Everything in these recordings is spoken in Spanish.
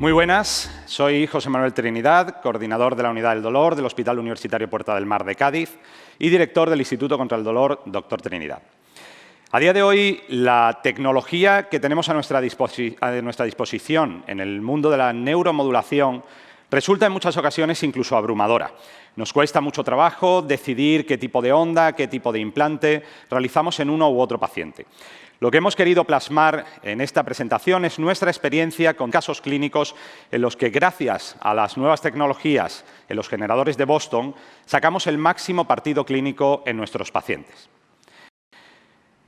Muy buenas, soy José Manuel Trinidad, coordinador de la Unidad del Dolor del Hospital Universitario Puerta del Mar de Cádiz y director del Instituto contra el Dolor Dr. Trinidad. A día de hoy, la tecnología que tenemos a nuestra disposición en el mundo de la neuromodulación resulta en muchas ocasiones incluso abrumadora. Nos cuesta mucho trabajo decidir qué tipo de onda, qué tipo de implante realizamos en uno u otro paciente. Lo que hemos querido plasmar en esta presentación es nuestra experiencia con casos clínicos en los que, gracias a las nuevas tecnologías en los generadores de Boston, sacamos el máximo partido clínico en nuestros pacientes.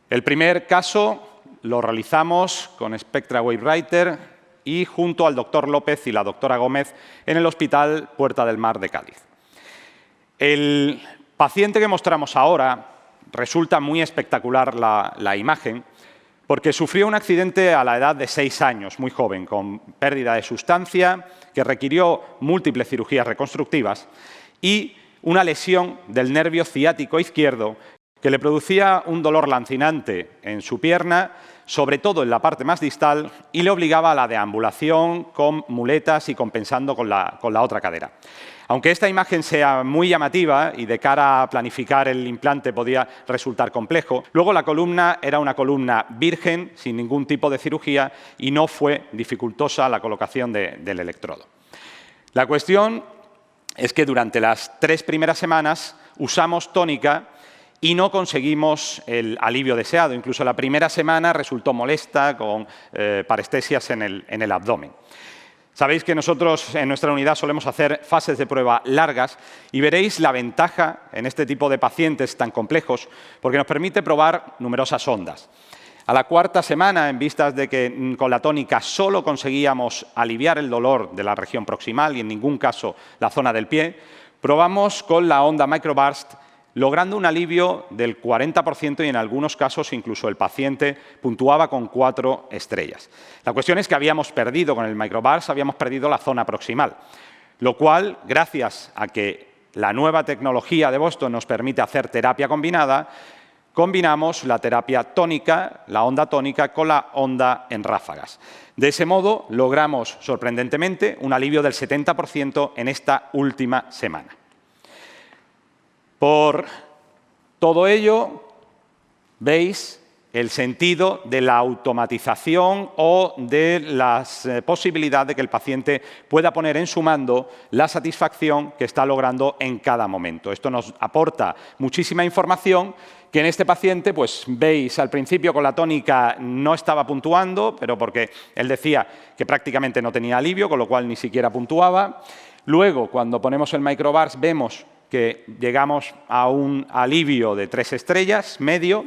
El primer caso lo realizamos con Spectra WaveWriter y junto al doctor López y la doctora Gómez en el Hospital Puerta del Mar de Cádiz. El paciente que mostramos ahora resulta muy espectacular la imagen porque sufrió un accidente a la edad de 6 años, muy joven, con pérdida de sustancia que requirió múltiples cirugías reconstructivas y una lesión del nervio ciático izquierdo que le producía un dolor lancinante en su pierna, sobre todo en la parte más distal, y le obligaba a la deambulación con muletas y compensando con la otra cadera. Aunque esta imagen sea muy llamativa y de cara a planificar el implante podía resultar complejo, luego la columna era una columna virgen, sin ningún tipo de cirugía, y no fue dificultosa la colocación del electrodo. La cuestión es que durante las 3 primeras semanas usamos tónica y no conseguimos el alivio deseado. Incluso la primera semana resultó molesta, con parestesias en el abdomen. Sabéis que nosotros en nuestra unidad solemos hacer fases de prueba largas y veréis la ventaja en este tipo de pacientes tan complejos porque nos permite probar numerosas ondas. A la 4ª semana, en vistas de que con la tónica solo conseguíamos aliviar el dolor de la región proximal y en ningún caso la zona del pie, probamos con la onda microburst, logrando un alivio del 40% y en algunos casos incluso el paciente puntuaba con 4 estrellas. La cuestión es que habíamos perdido con el microburst, habíamos perdido la zona proximal, lo cual, gracias a que la nueva tecnología de Boston nos permite hacer terapia combinada, combinamos la terapia tónica, la onda tónica, con la onda en ráfagas. De ese modo, logramos, sorprendentemente, un alivio del 70% en esta última semana. Por todo ello, veis el sentido de la automatización o de la posibilidad de que el paciente pueda poner en su mando la satisfacción que está logrando en cada momento. Esto nos aporta muchísima información que en este paciente, pues veis al principio con la tónica no estaba puntuando, pero porque él decía que prácticamente no tenía alivio, con lo cual ni siquiera puntuaba. Luego, cuando ponemos el microburst, vemos que llegamos a un alivio de 3 estrellas, medio,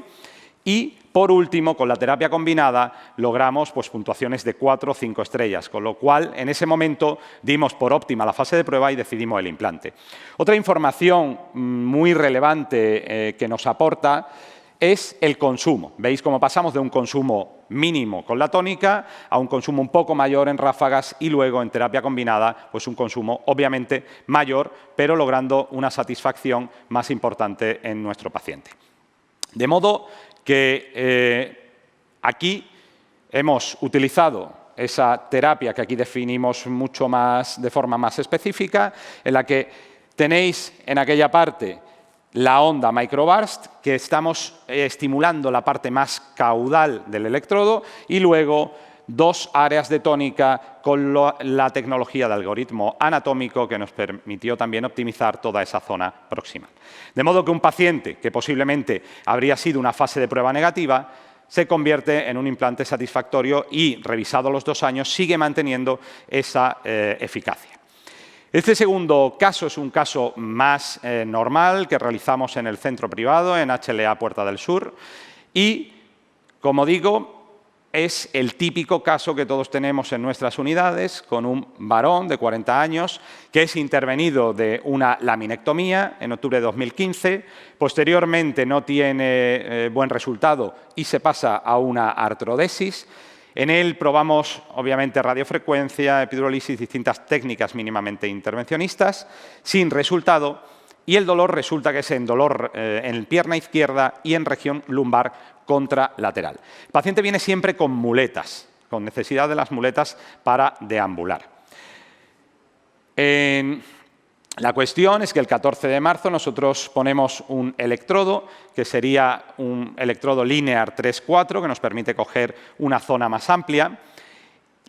y por último, con la terapia combinada, logramos puntuaciones de 4 o 5 estrellas, con lo cual en ese momento dimos por óptima la fase de prueba y decidimos el implante. Otra información muy relevante que nos aporta es el consumo. Veis cómo pasamos de un consumo mínimo con la tónica a un consumo un poco mayor en ráfagas y luego en terapia combinada, pues un consumo obviamente mayor, pero logrando una satisfacción más importante en nuestro paciente. De modo que aquí hemos utilizado esa terapia que aquí definimos mucho más de forma más específica, en la que tenéis en aquella parte la onda microburst, que estamos estimulando la parte más caudal del electrodo, y luego 2 áreas de tónica con la tecnología de algoritmo anatómico que nos permitió también optimizar toda esa zona proximal. De modo que un paciente que posiblemente habría sido una fase de prueba negativa se convierte en un implante satisfactorio y, revisado los 2 años, sigue manteniendo esa eficacia. Este segundo caso es un caso más normal que realizamos en el centro privado, en HLA Puerta del Sur, y, como digo, es el típico caso que todos tenemos en nuestras unidades, con un varón de 40 años que es intervenido de una laminectomía en octubre de 2015, posteriormente no tiene buen resultado y se pasa a una artrodesis. En él probamos, obviamente, radiofrecuencia, epidurolisis, distintas técnicas mínimamente intervencionistas, sin resultado, y el dolor resulta que es en dolor en pierna izquierda y en región lumbar contralateral. El paciente viene siempre con muletas, con necesidad de las muletas para deambular. La cuestión es que el 14 de marzo nosotros ponemos un electrodo, que sería un electrodo Linear 3-4, que nos permite coger una zona más amplia.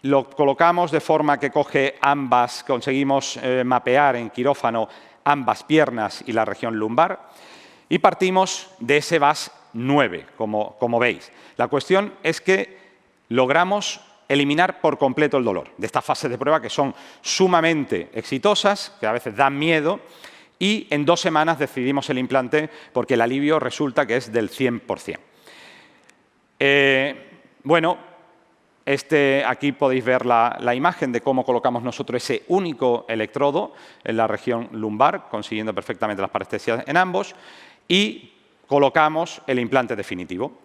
Lo colocamos de forma que coge ambas, conseguimos mapear en quirófano ambas piernas y la región lumbar, y partimos de ese VAS 9, como veis. La cuestión es que logramos eliminar por completo el dolor de estas fases de prueba, que son sumamente exitosas, que a veces dan miedo, y en 2 semanas decidimos el implante porque el alivio resulta que es del 100%. Bueno, aquí podéis ver la imagen de cómo colocamos nosotros ese único electrodo en la región lumbar, consiguiendo perfectamente las parestesias en ambos, y colocamos el implante definitivo.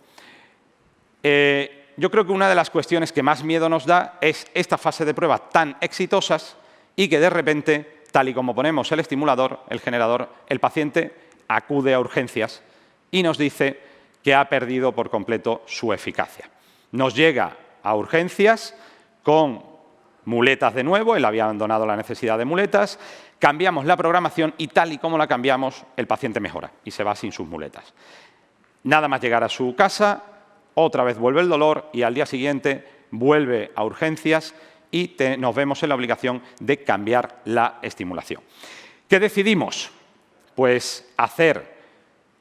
Yo creo que una de las cuestiones que más miedo nos da es esta fase de prueba tan exitosas y que de repente, tal y como ponemos el estimulador, el generador, el paciente acude a urgencias y nos dice que ha perdido por completo su eficacia. Nos llega a urgencias con muletas de nuevo, él había abandonado la necesidad de muletas, cambiamos la programación y tal y como la cambiamos, el paciente mejora y se va sin sus muletas. Nada más llegar a su casa, otra vez vuelve el dolor y al día siguiente vuelve a urgencias y nos vemos en la obligación de cambiar la estimulación. ¿Qué decidimos? Pues hacer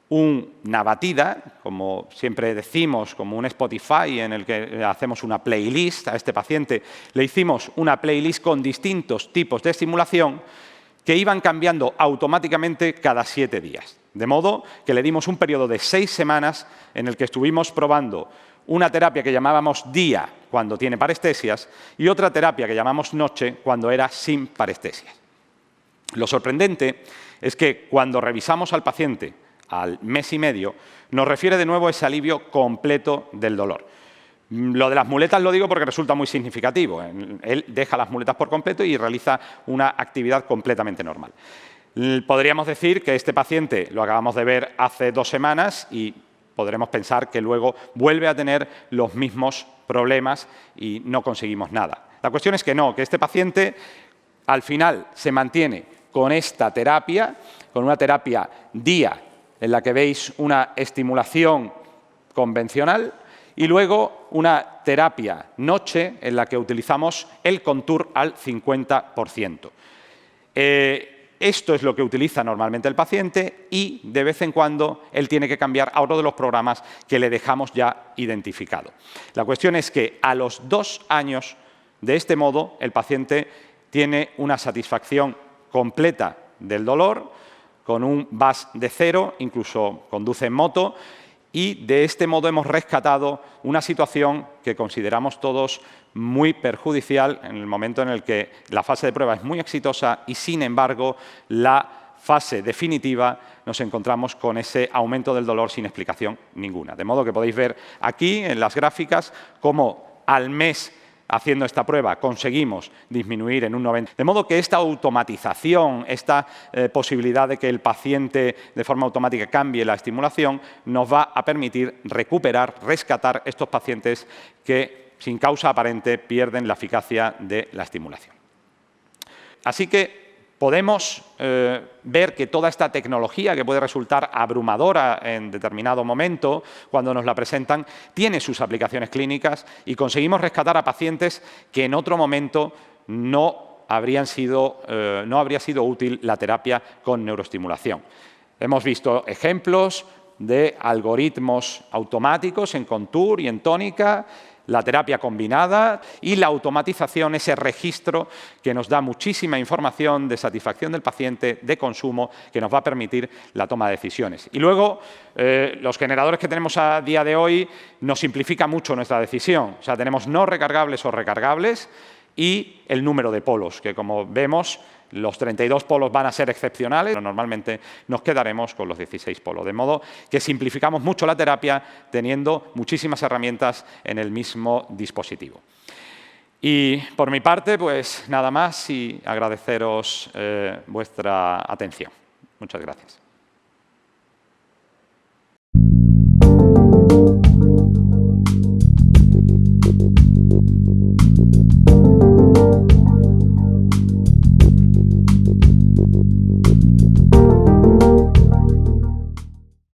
una batida, como siempre decimos, como un Spotify en el que hacemos una playlist. A este paciente le hicimos una playlist con distintos tipos de estimulación que iban cambiando automáticamente cada 7 días. De modo que le dimos un periodo de 6 semanas en el que estuvimos probando una terapia que llamábamos día cuando tiene parestesias y otra terapia que llamamos noche cuando era sin parestesias. Lo sorprendente es que cuando revisamos al paciente al mes y medio, nos refiere de nuevo a ese alivio completo del dolor. Lo de las muletas lo digo porque resulta muy significativo. Él deja las muletas por completo y realiza una actividad completamente normal. Podríamos decir que este paciente lo acabamos de ver hace 2 semanas y podremos pensar que luego vuelve a tener los mismos problemas y no conseguimos nada. La cuestión es que no, que este paciente al final se mantiene con esta terapia, con una terapia día en la que veis una estimulación convencional y luego una terapia noche en la que utilizamos el Contour al 50%. Esto es lo que utiliza normalmente el paciente y de vez en cuando él tiene que cambiar a otro de los programas que le dejamos ya identificado. La cuestión es que a los 2 años, de este modo, el paciente tiene una satisfacción completa del dolor, con un VAS de 0, incluso conduce en moto, y de este modo hemos rescatado una situación que consideramos todos muy perjudicial en el momento en el que la fase de prueba es muy exitosa y, sin embargo, la fase definitiva nos encontramos con ese aumento del dolor sin explicación ninguna. De modo que podéis ver aquí en las gráficas cómo al mes haciendo esta prueba conseguimos disminuir en un 90%. De modo que esta automatización, esta posibilidad de que el paciente de forma automática cambie la estimulación, nos va a permitir recuperar, rescatar estos pacientes que sin causa aparente pierden la eficacia de la estimulación. Así que podemos ver que toda esta tecnología, que puede resultar abrumadora en determinado momento cuando nos la presentan, tiene sus aplicaciones clínicas y conseguimos rescatar a pacientes que en otro momento no habría sido útil la terapia con neuroestimulación. Hemos visto ejemplos de algoritmos automáticos en Contour y en tónica, la terapia combinada y la automatización, ese registro que nos da muchísima información de satisfacción del paciente, de consumo, que nos va a permitir la toma de decisiones. Y luego, los generadores que tenemos a día de hoy nos simplifican mucho nuestra decisión. O sea, tenemos no recargables o recargables y el número de polos, que como vemos, los 32 polos van a ser excepcionales, pero normalmente nos quedaremos con los 16 polos. De modo que simplificamos mucho la terapia teniendo muchísimas herramientas en el mismo dispositivo. Y por mi parte, pues nada más y agradeceros vuestra atención. Muchas gracias.